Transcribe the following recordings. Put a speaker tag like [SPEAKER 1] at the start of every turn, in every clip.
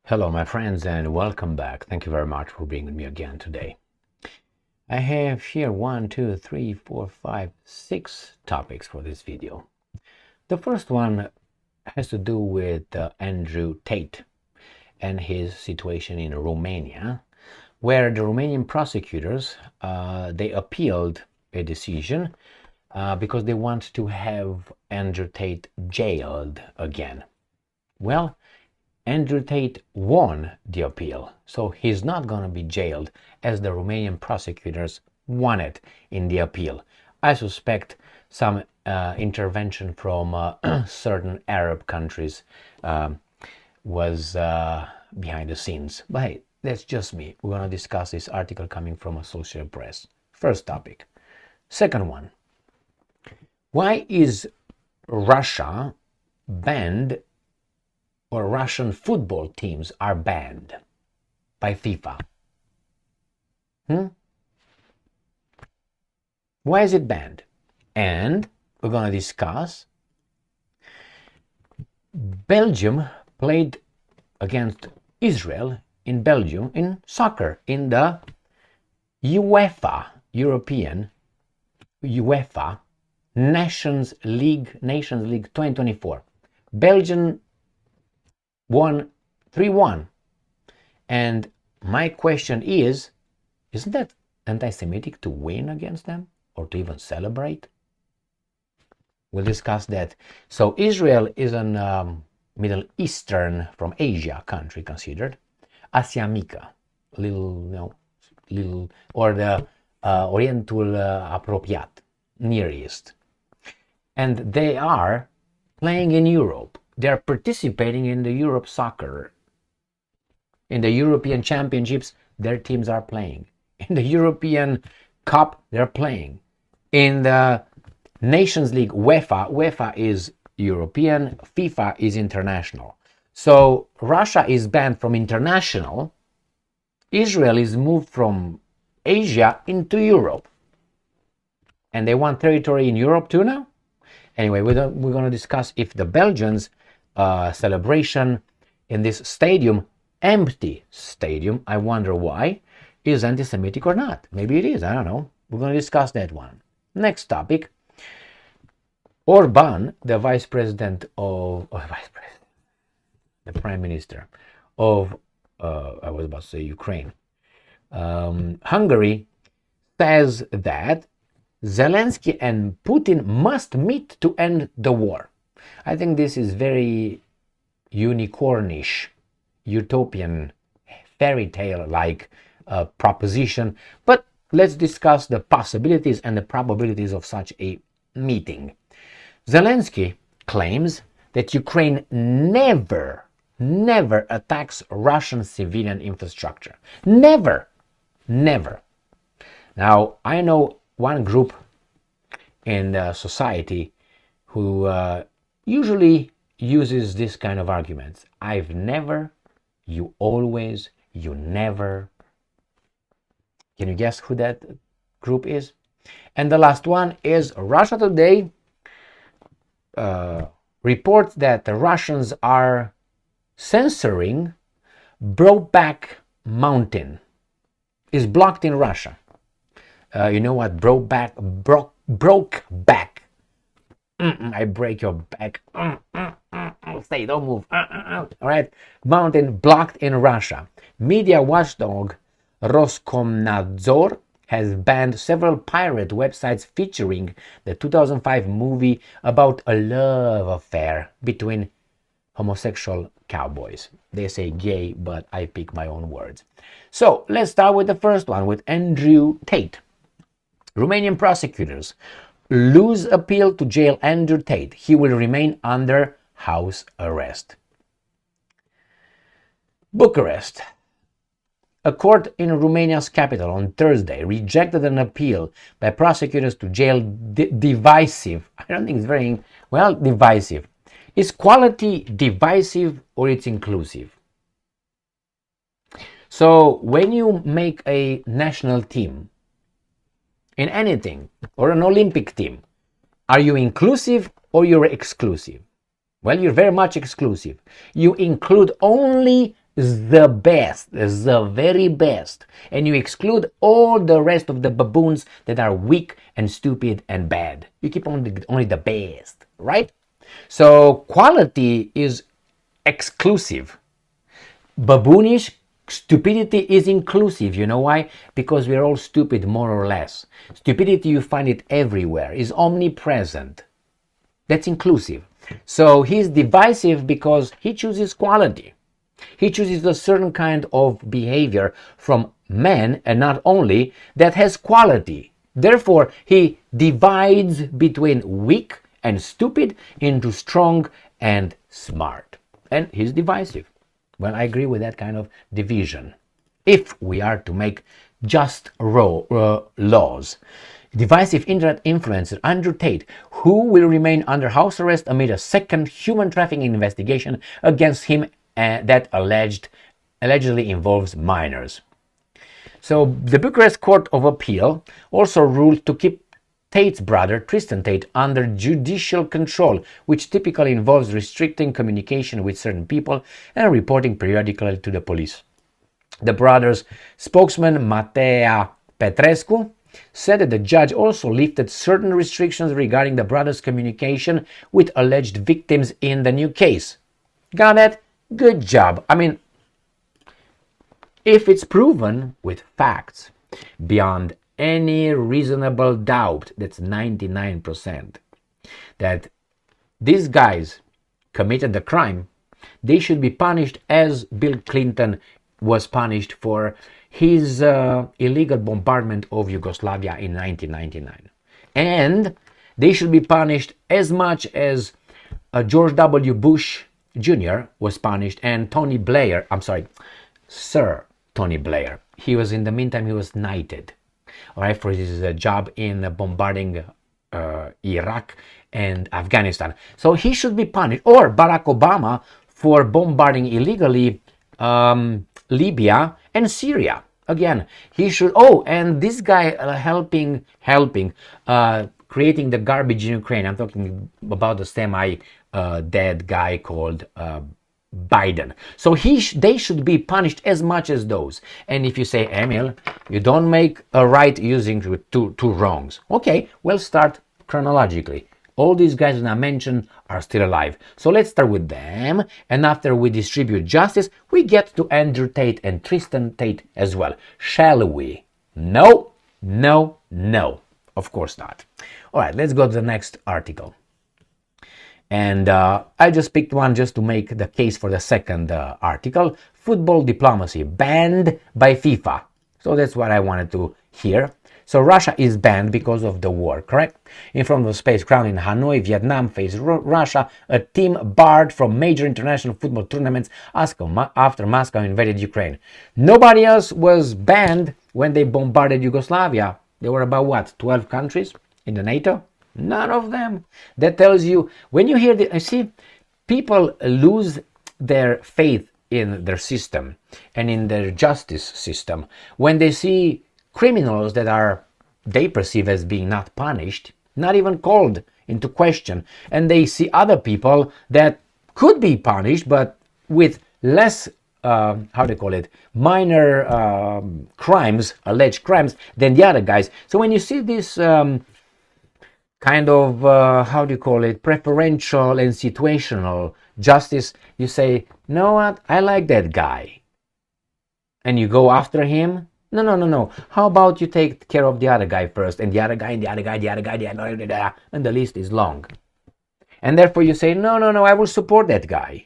[SPEAKER 1] Hello, my friends, and welcome back. Thank you very much for being with me again today. I have here 6 topics for this video. The first one has to do with Andrew Tate and his situation in Romania, where the Romanian prosecutors they appealed a decision because they want to have Andrew Tate jailed again. Well, Andrew Tate won the appeal, so he's not going to be jailed as the Romanian prosecutors won it in the appeal. I suspect some intervention from certain Arab countries was behind the scenes. But hey, that's just me. We're going to discuss this article coming from Associated Press. First topic. Second one. Why is Russia banned, or Russian football teams are banned by FIFA? Why is it banned? And we're going to discuss Belgium played against Israel in Belgium in soccer in the UEFA Nations League 2024. Belgium won 3-1. And my question is, isn't that anti-Semitic to win against them or to even celebrate? We'll discuss that. So Israel is a Middle Eastern, from Asia country considered. Asiamica, little, or the Orientul Apropiat, Near East. And they are playing in Europe. They're participating in the Europe soccer. In the European Championships, their teams are playing. In the European Cup, they're playing. In the Nations League, UEFA is European, FIFA is international. So Russia is banned from international. Israel is moved from Asia into Europe. And they want territory in Europe too now? Anyway, we're going to discuss if the Belgians celebration in this stadium, empty stadium, I wonder why, is anti-Semitic or not. Maybe it is, I don't know. We're going to discuss that one. Next topic. Orban, the Prime Minister of, I was about to say Ukraine, Hungary, says that Zelensky and Putin must meet to end the war. I think this is very unicornish, utopian, fairy tale-like proposition, but let's discuss the possibilities and the probabilities of such a meeting. Zelensky claims that Ukraine never attacks Russian civilian infrastructure. Never. Now, I know one group in society who usually uses this kind of arguments. I've never, you always, you never. Can you guess who that group is? And the last one is Russia Today reports that the Russians are censoring Brokeback Mountain. Is blocked in Russia. You know what? broke back. I break your back. Stay, don't move. All right. Mountain blocked in Russia. Media watchdog Roskomnadzor has banned several pirate websites featuring the 2005 movie about a love affair between homosexual cowboys. They say gay, but I pick my own words. So let's start with the first one, with Andrew Tate. Romanian prosecutors lose appeal to jail Andrew Tate. He will remain under house arrest. Bucharest. A court in Romania's capital on Thursday rejected an appeal by prosecutors to jail divisive. I don't think it's very, well, divisive. Is quality divisive or it's inclusive? So when you make a national team in anything, or an Olympic team, are you inclusive or you're exclusive? Well, you're very much exclusive. You include only the best, the very best, and you exclude all the rest of the baboons that are weak and stupid and bad. You keep only the best, right? So quality is exclusive. Baboonish stupidity is inclusive. You know why? Because we're all stupid, more or less. Stupidity, you find it everywhere, is omnipresent. That's inclusive. So he's divisive because he chooses quality. He chooses a certain kind of behavior from men, and not only, that has quality. Therefore, he divides between weak and stupid into strong and smart. And he's divisive. Well, I agree with that kind of division. If we are to make just laws. Divisive internet influencer Andrew Tate, who will remain under house arrest amid a second human trafficking investigation against him that allegedly involves minors. So the Bucharest Court of Appeal also ruled to keep Tate's brother, Tristan Tate, under judicial control, which typically involves restricting communication with certain people and reporting periodically to the police. The brother's spokesman, Matea Petrescu, said that the judge also lifted certain restrictions regarding the brother's communication with alleged victims in the new case. Got it? Good job. I mean, if it's proven with facts beyond any reasonable doubt, that's 99%, that these guys committed the crime, they should be punished as Bill Clinton was punished for his illegal bombardment of Yugoslavia in 1999. And they should be punished as much as George W. Bush Jr. was punished, and Sir Tony Blair. He was, in the meantime, he was knighted, all right, for his job in bombarding Iraq and Afghanistan. So he should be punished. Or Barack Obama for bombarding illegally Libya and Syria. Again, he should. Oh, and this guy helping creating the garbage in Ukraine. I'm talking about the semi-dead guy called Biden. So they should be punished as much as those. And if you say, Emil, you don't make a right using two wrongs. Okay, we'll start chronologically. All these guys that I mentioned are still alive. So let's start with them. And after we distribute justice, we get to Andrew Tate and Tristan Tate as well. Shall we? No, no, no. Of course not. All right, let's go to the next article. And I just picked one just to make the case for the second article. Football diplomacy banned by FIFA. So that's what I wanted to hear. So Russia is banned because of the war, correct? In front of the Space Ground in Hanoi, Vietnam faced Russia, a team barred from major international football tournaments after Moscow invaded Ukraine. Nobody else was banned when they bombarded Yugoslavia. There were about, what, 12 countries in the NATO? None of them. That tells you, when you hear people lose their faith in their system and in their justice system when they see criminals that they perceive as being not punished, not even called into question, and they see other people that could be punished but with less minor crimes, alleged crimes, than the other guys. So when you see this kind of preferential and situational justice, you say, you know what, I like that guy, and you go after him. No. How about you take care of the other guy first, and the other guy, and the other guy, and the list is long. And therefore you say, no, I will support that guy.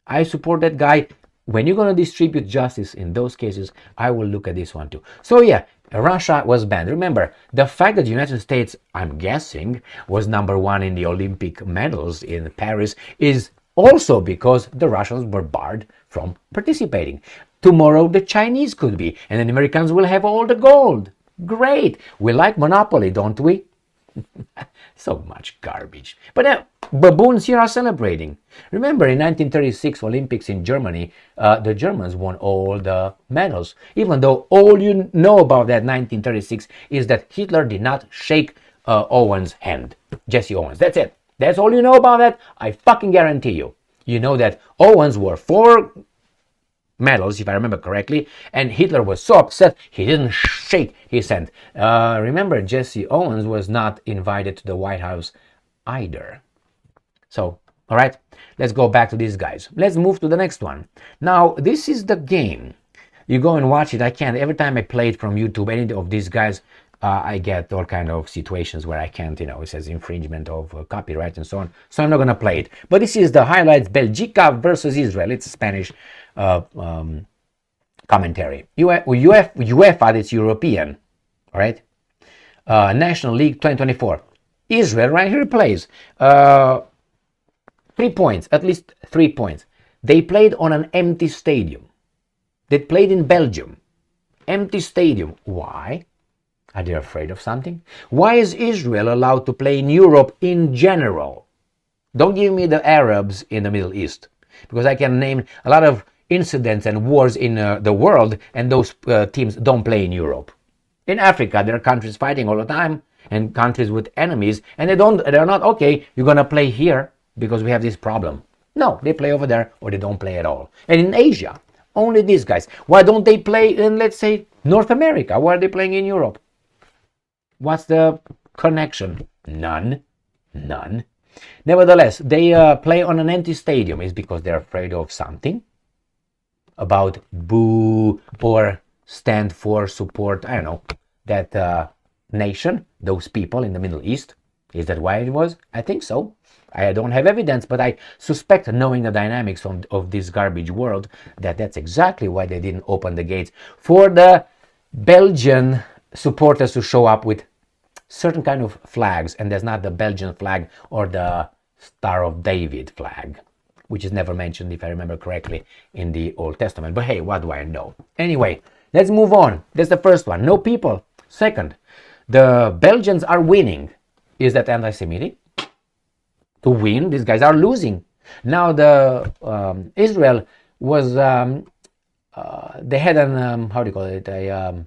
[SPEAKER 1] I support that guy. When you're going to distribute justice in those cases, I will look at this one too. So yeah, Russia was banned. Remember, the fact that the United States, I'm guessing, was number one in the Olympic medals in Paris is also because the Russians were barred from participating. Tomorrow the Chinese could be, and then the Americans will have all the gold. Great. We like monopoly, don't we? So much garbage. But baboons here are celebrating. Remember, in 1936 Olympics in Germany, the Germans won all the medals. Even though all you know about that 1936 is that Hitler did not shake Owens' hand. Jesse Owens. That's it. That's all you know about that. I fucking guarantee you. You know that Owens wore 4 medals, if I remember correctly, and Hitler was so upset he didn't shake his hand. Remember, Jesse Owens was not invited to the White House either. So, all right, let's go back to these guys. Let's move to the next one. Now, this is the game. You go and watch it. I can't. Every time I play it from YouTube, any of these guys, I get all kind of situations where I can't, it says infringement of copyright and so on. So I'm not going to play it. But this is the highlights, Belgica versus Israel. It's a Spanish commentary. UEFA, it's European, all right? National League 2024. Israel, right here plays. 3 points, at least 3 points. They played on an empty stadium. They played in Belgium. Empty stadium. Why? Are they afraid of something? Why is Israel allowed to play in Europe in general? Don't give me the Arabs in the Middle East, because I can name a lot of incidents and wars in the world, and those teams don't play in Europe. In Africa, there are countries fighting all the time, and countries with enemies, and they're not, okay, you're going to play here because we have this problem. No, they play over there, or they don't play at all. And in Asia, only these guys. Why don't they play in, let's say, North America? Why are they playing in Europe? What's the connection? None. Nevertheless, they play on an empty stadium. Is because they're afraid of something? About boo or stand for, support, I don't know, that nation, those people in the Middle East? Is that why it was? I think so. I don't have evidence, but I suspect, knowing the dynamics of this garbage world, that that's exactly why they didn't open the gates for the Belgian supporters to show up with certain kind of flags, and there's not the Belgian flag or the Star of David flag, which is never mentioned, if I remember correctly, in the Old Testament. But hey, what do I know? Anyway, let's move on. That's the first one. No people. Second, the Belgians are winning. Is that anti-Semitic? To win, these guys are losing. Now the Israel was they had an how do you call it, a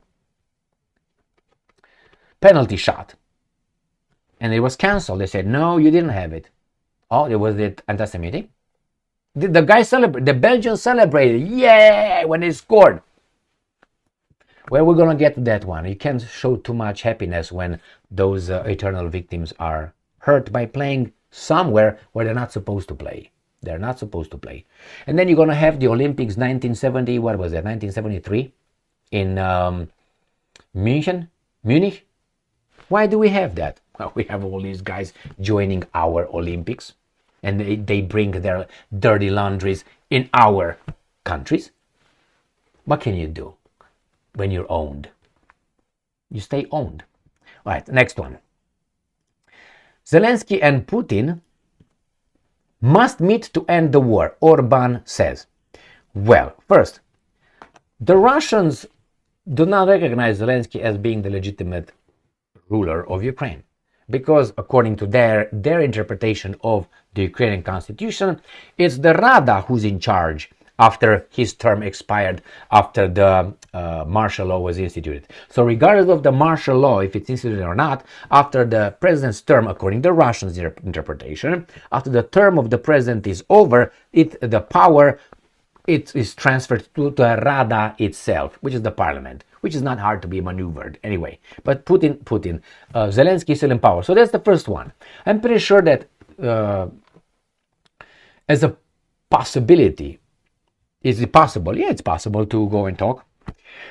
[SPEAKER 1] penalty shot, and it was cancelled. They said, no, you didn't have it. Oh, it was it anti-Semitic? The guy celebrated, the Belgians celebrated, yeah, when they scored. Well, we're gonna get to that one. You can't show too much happiness when those eternal victims are hurt by playing somewhere where they're not supposed to play. They're not supposed to play. And then you're gonna have the Olympics 1970, what was that, 1973 in Munich. Why do we have that? Well, we have all these guys joining our Olympics, and they bring their dirty laundries in our countries. What can you do when you're owned? You stay owned. All right, next one. Zelensky and Putin must meet to end the war, Orban says. Well, first, the Russians do not recognize Zelensky as being the legitimate ruler of Ukraine, because according to their interpretation of the Ukrainian constitution, it's the Rada who's in charge after his term expired, after the martial law was instituted. So regardless of the martial law, if it's instituted or not, after the president's term, according to Russians' interpretation, after the term of the president is over, the power is transferred to the Rada itself, which is the parliament, which is not hard to be maneuvered anyway. But Zelensky is still in power. So that's the first one. I'm pretty sure that as a possibility, is it possible? Yeah, it's possible to go and talk.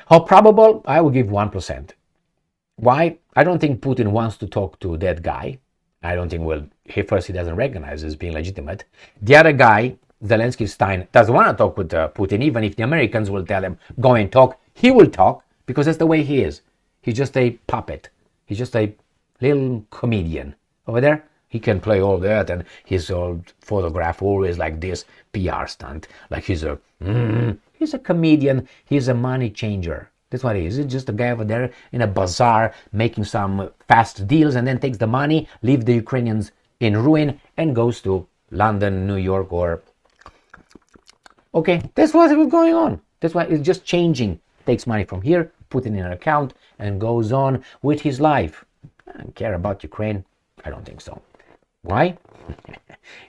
[SPEAKER 1] How probable? I will give 1%. Why? I don't think Putin wants to talk to that guy. I don't think, he doesn't recognize as being legitimate. The other guy, Zelensky Stein, doesn't want to talk with Putin, even if the Americans will tell him, go and talk. He will talk, because that's the way he is. He's just a puppet. He's just a little comedian. Over there, he can play all that, and his old photograph always like this, PR stunt. Like he's a comedian, he's a money changer. That's what he is. He's just a guy over there in a bazaar making some fast deals, and then takes the money, leaves the Ukrainians in ruin, and goes to London, New York, or... Okay, that's what was going on. That's why it's just changing. Takes money from here, put it in an account, and goes on with his life. I don't care about Ukraine. I don't think so. Why?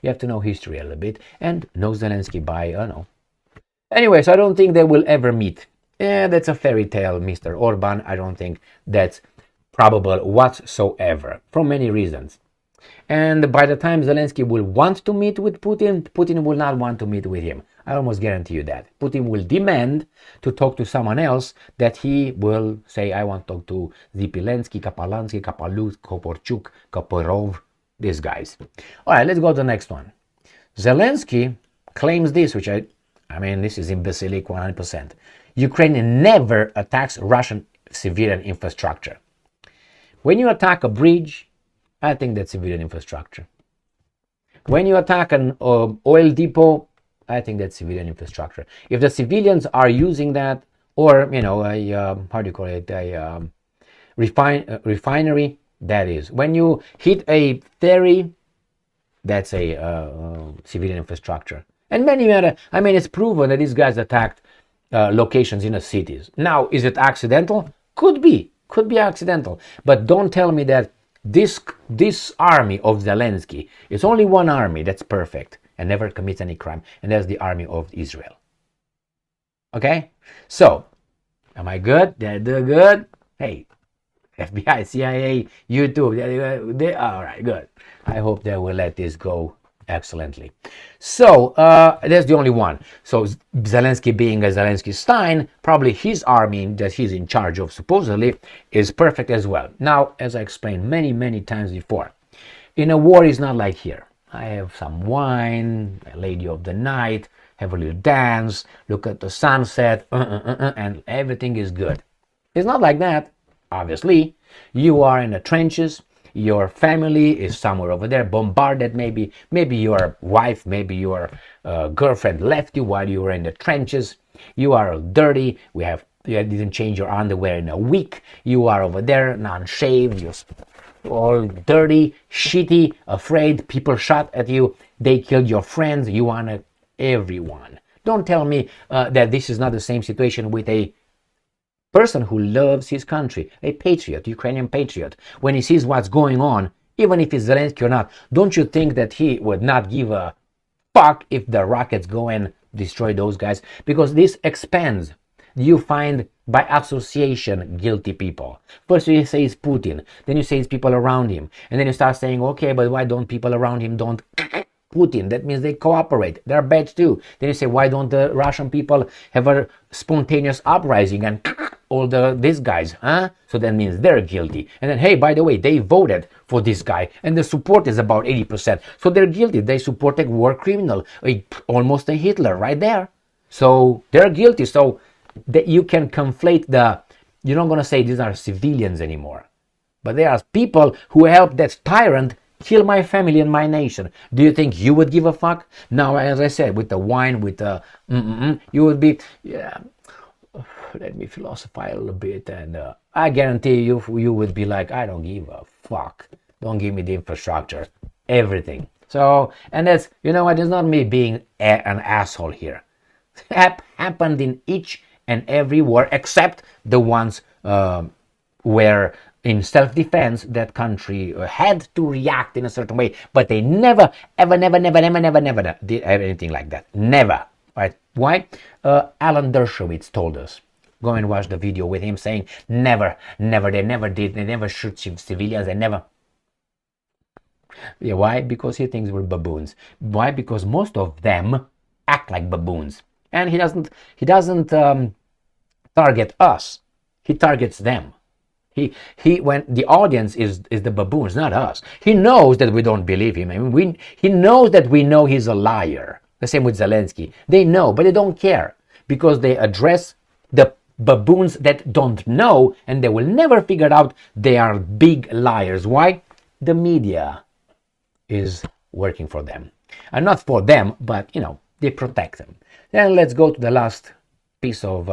[SPEAKER 1] You have to know history a little bit and know Zelensky by, Anyway, so I don't think they will ever meet. Yeah, that's a fairy tale, Mr. Orban. I don't think that's probable whatsoever, for many reasons. And by the time Zelensky will want to meet with Putin, Putin will not want to meet with him. I almost guarantee you that. Putin will demand to talk to someone else that he will say, I want to talk to Zelensky, Kapalansky, Kapaluk, Koporchuk, Koporov, these guys. All right, let's go to the next one. Zelensky claims this, which I mean, this is imbecilic 100%. Ukraine never attacks Russian civilian infrastructure. When you attack a bridge, I think that's civilian infrastructure. When you attack an oil depot, I think that's civilian infrastructure. If the civilians are using that, or how do you call it, a refinery, that is. When you hit a ferry, that's a civilian infrastructure. And many other. I mean, it's proven that these guys attacked locations in the cities. Now, is it accidental? Could be accidental. But don't tell me that this army of Zelensky is only one army that's perfect and never commits any crime, and that's the army of Israel. Okay? So, am I good? Did I do good? Hey, FBI, CIA, YouTube, all right, good. I hope they will let this go excellently. So that's the only one. So Zelensky, being a Zelensky Stein, probably his army that he's in charge of supposedly is perfect as well. Now, as I explained many times before, in a war is not like here. I have some wine, a lady of the night, have a little dance, look at the sunset, and everything is good. It's not like that. Obviously, you are in the trenches. Your family is somewhere over there, bombarded. Maybe your wife, maybe your girlfriend left you while you were in the trenches. You are dirty. You didn't change your underwear in a week. You are over there, non-shaved. You're all dirty, shitty, afraid. People shot at you. They killed your friends. You want everyone. Don't tell me that this is not the same situation with a person who loves his country, a patriot, Ukrainian patriot. When he sees what's going on, even if it's Zelensky or not, don't you think that he would not give a fuck if the rockets go and destroy those guys? Because this expands. You find by association guilty people. First you say it's Putin, then you say it's people around him, and then you start saying, okay, but why don't people around him don't Putin? That means they cooperate. They're bad too. Then you say, why don't the Russian people have a spontaneous uprising and all these guys, huh? So that means they're guilty. And then, hey, by the way, they voted for this guy, and the support is about 80%. So they're guilty. They support a war criminal, almost a Hitler right there. So they're guilty. So that you can conflate you're not going to say these are civilians anymore, but they are people who helped that tyrant kill my family and my nation. Do you think you would give a fuck? Now, as I said, with the wine, with the you would be, yeah, let me philosophize a little bit, and I guarantee you would be like, I don't give a fuck. Don't give me the infrastructure, everything. So, and that's, you know what, it's not me being an asshole here. It happened in each and every war, except the ones where in self-defense that country had to react in a certain way, but they never did anything like that. Never. Right? Why? Alan Dershowitz told us. Go and watch the video with him saying, never, they never did, they never shoot civilians, they never. Yeah, why? Because he thinks we're baboons. Why? Because most of them act like baboons. And he doesn't target us. He targets them. When the audience is the baboons, not us. He knows that we don't believe him. I mean, he knows that we know he's a liar. The same with Zelensky. They know, but they don't care because they address the baboons that don't know, and they will never figure out they are big liars. Why? The media is working for them. And not for them, but, they protect them. Then let's go to the last piece of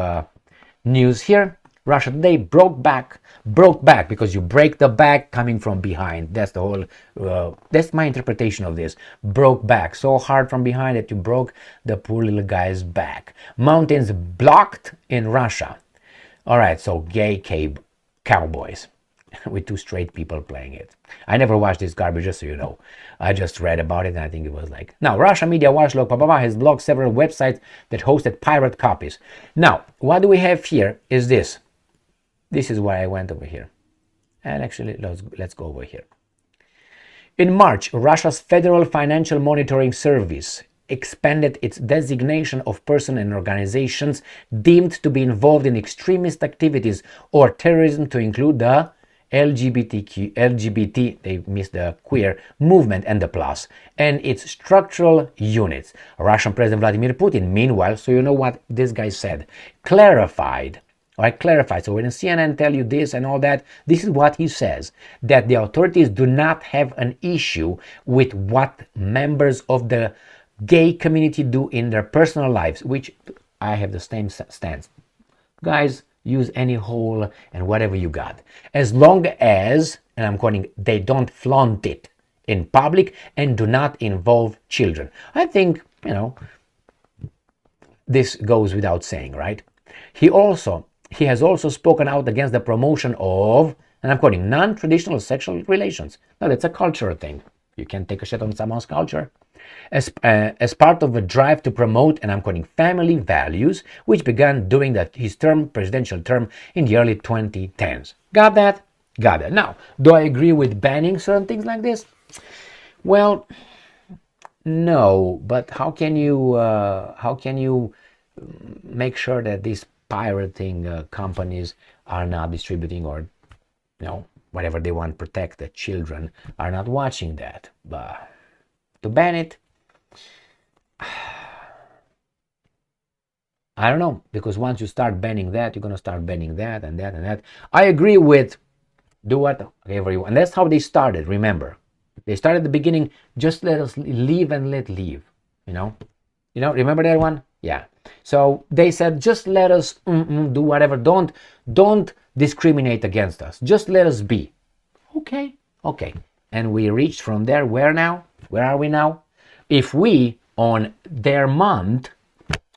[SPEAKER 1] news here. Russia today broke back because you break the back coming from behind. That's the whole, that's my interpretation of this. Broke back so hard from behind that you broke the poor little guy's back. Mountains blocked in Russia. All right, so gay cowboys. with two straight people playing it. I never watched this garbage, just so you know. I just read about it and I think it was like, now Russia media watchdog has blocked several websites that hosted pirate copies. Now, what do we have here is this. This is why I went over here. And actually, let's go over here. In March, Russia's Federal Financial Monitoring Service expanded its designation of persons and organizations deemed to be involved in extremist activities or terrorism to include the LGBT, they missed the queer movement and the plus, and its structural units. Russian President Vladimir Putin, meanwhile, so you know what this guy said, clarified. So when CNN tell you this and all that, this is what he says, that the authorities do not have an issue with what members of the gay community do in their personal lives, which I have the same stance. Guys, use any hole and whatever you got, as long as, and I'm quoting, they don't flaunt it in public and do not involve children. I think, this goes without saying, right? He has also spoken out against the promotion of, and I'm quoting, non-traditional sexual relations. Now that's a cultural thing. You can't take a shit on someone's culture. As part of a drive to promote, and I'm quoting, family values, which began during his presidential term in the early 2010s. Got that? Got it. Now, do I agree with banning certain things like this? Well, no. But how can you make sure that these pirating companies are not distributing, or whatever they want to protect, the children are not watching that? But to ban it, I don't know, because once you start banning that, you're going to start banning that and that and that. I agree with do whatever you want. And that's how they started, remember. They started at the beginning, just let us live and let live, remember that one? Yeah. So they said, just let us do whatever. Don't discriminate against us. Just let us be. Okay. And we reached from there. Where now? Where are we now? If we, on their month,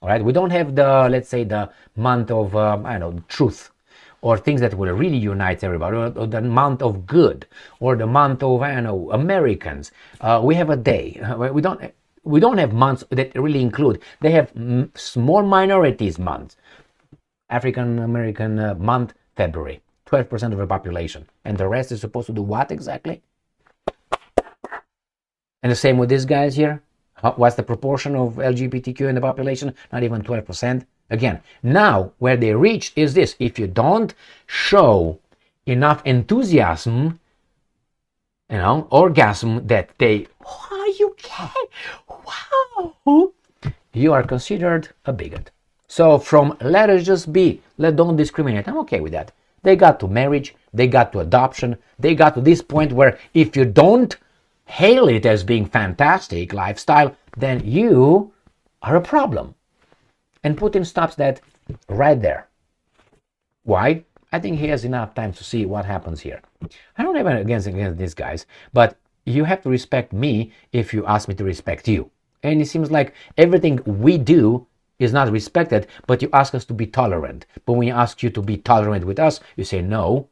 [SPEAKER 1] all right, we don't have the, let's say, the month of, truth, or things that will really unite everybody, or the month of good, or the month of, Americans. We have a day. We don't have months that really include. They have small minorities months. African American month, February, 12% of the population. And the rest is supposed to do what exactly? And the same with these guys here. What's the proportion of LGBTQ in the population? Not even 12%. Again, now where they reach is this. If you don't show enough enthusiasm, orgasm, that they, you can, wow, you are considered a bigot. So from let us just be, don't discriminate, I'm okay with that. They got to marriage, they got to adoption, they got to this point where if you don't hail it as being fantastic lifestyle, then you are a problem. And Putin stops that right there. Why? I think he has enough time to see what happens here. I don't have anything against these guys, but you have to respect me if you ask me to respect you. And it seems like everything we do is not respected, but you ask us to be tolerant. But when we ask you to be tolerant with us, you say no,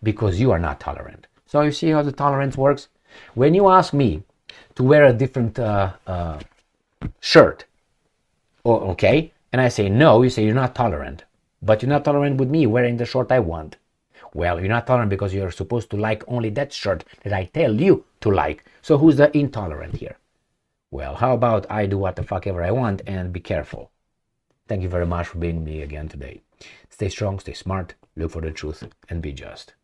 [SPEAKER 1] because you are not tolerant. So you see how the tolerance works? When you ask me to wear a different shirt, and I say no, you say you're not tolerant. But you're not tolerant with me wearing the shirt I want. Well, you're not tolerant because you're supposed to like only that shirt that I tell you to like. So who's the intolerant here? Well, how about I do what the fuck ever I want and be careful? Thank you very much for being me again today. Stay strong, stay smart, look for the truth, and be just.